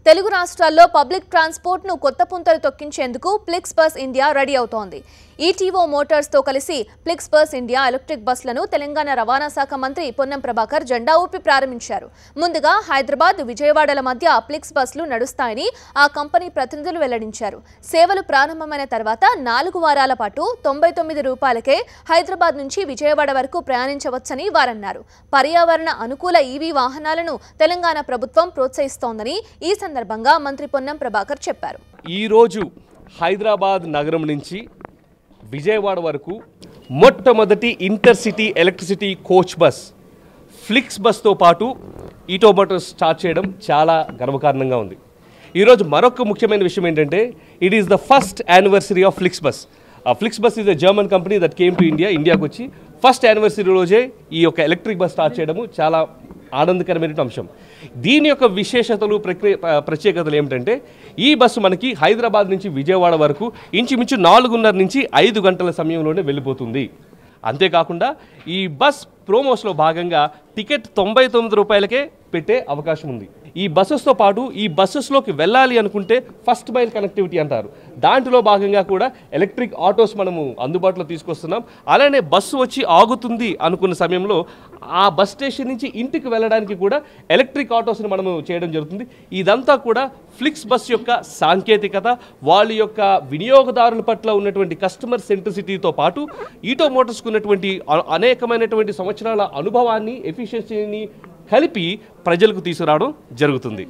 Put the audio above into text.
తెలుగు రాష్ట్రాల్లో public transport ను కొత్త పుంతలు తొక్కించేందుకు ఫ్లిక్స్ బస్ ఇండియా రెడీ అవుతోంది. ఈటీఓ మోటార్స్ తో కలిసి ఫ్లిక్స్ బస్ ఇండియా ఎలక్ట్రిక్ బస్సులను తెలంగాణ రవాణా శాఖ మంత్రి పొన్నం ప్రభాకర్ జెండా ఊపి ప్రారంభించారు. ముందుగా హైదరాబాద్, విజయవాడల మధ్య ఫ్లిక్స్ బస్సులు నడుస్తాయని ఆ కంపెనీ ప్రతినిధులు వెల్లడించారు. సేవలు ప్రారంభమైన తర్వాత 4 వారాల పాటు 99 రూపాయలకే హైదరాబాద్ నుంచి విజయవాడ వరకు ప్రయాణించవచ్చని వారన్నారు. పర్యావరణ అనుకూల ఈవీ వాహనాలను తెలంగాణ ప్రభుత్వం ప్రోత్సహిస్తోందని ఈ సందర్భంగా మంత్రి పొన్నం ప్రభాకర్ చెప్పారు. ఈ రోజు హైదరాబాద్ నగరం నుంచి విజయవాడ వరకు మొట్టమొదటి ఇంటర్సిటీ ఎలక్ట్రిసిటీ కోచ్ బస్ ఫ్లిక్స్ బస్తో పాటు ఈటో మోటార్స్ స్టార్ట్ చేయడం చాలా గర్వకారణంగా ఉంది. ఈరోజు మరొక ముఖ్యమైన విషయం ఏంటంటే it is the first anniversary of FlixBus. FlixBus is a German company that came to ఇండియాకి వచ్చి ఫస్ట్ యానివర్సరీ రోజే ఈ యొక్క ఎలక్ట్రిక్ బస్ స్టార్ట్ చేయడము చాలా ఆనందకరమైన అంశం. దీని యొక్క విశేషతలు ప్రత్యేకతలు ఏమిటంటే ఈ బస్సు మనకి హైదరాబాద్ నుంచి విజయవాడ వరకు ఇంచుమించు 4:30 నుంచి 5 గంటల సమయంలోనే వెళ్ళిపోతుంది. అంతేకాకుండా ఈ బస్ ప్రోమోస్లో భాగంగా టికెట్ 99 రూపాయలకే పెట్టే అవకాశం ఉంది. ఈ బస్సెస్తో పాటు ఈ బస్సెస్లోకి వెళ్ళాలి అనుకుంటే ఫస్ట్ మైల్ కనెక్టివిటీ అంటారు, దాంట్లో భాగంగా కూడా ఎలక్ట్రిక్ ఆటోస్ మనము అందుబాటులో తీసుకొస్తున్నాం. అలానే బస్సు వచ్చి ఆగుతుంది అనుకున్న సమయంలో ఆ బస్ స్టేషన్ నుంచి ఇంటికి వెళ్ళడానికి కూడా ఎలక్ట్రిక్ ఆటోస్ని మనము చేయడం జరుగుతుంది. ఇదంతా కూడా ఫ్లిక్స్ బస్ యొక్క సాంకేతికత, వాళ్ళ యొక్క వినియోగదారుల పట్ల ఉన్నటువంటి కస్టమర్ సెంట్రిసిటీతో పాటు ఈటో మోటార్స్కు ఉన్నటువంటి అనేకమైనటువంటి సంవత్సరాల అనుభవాన్ని, ఎఫిషియన్సీని కలిపి ప్రజలకు తీసుకురావడం జరుగుతుంది.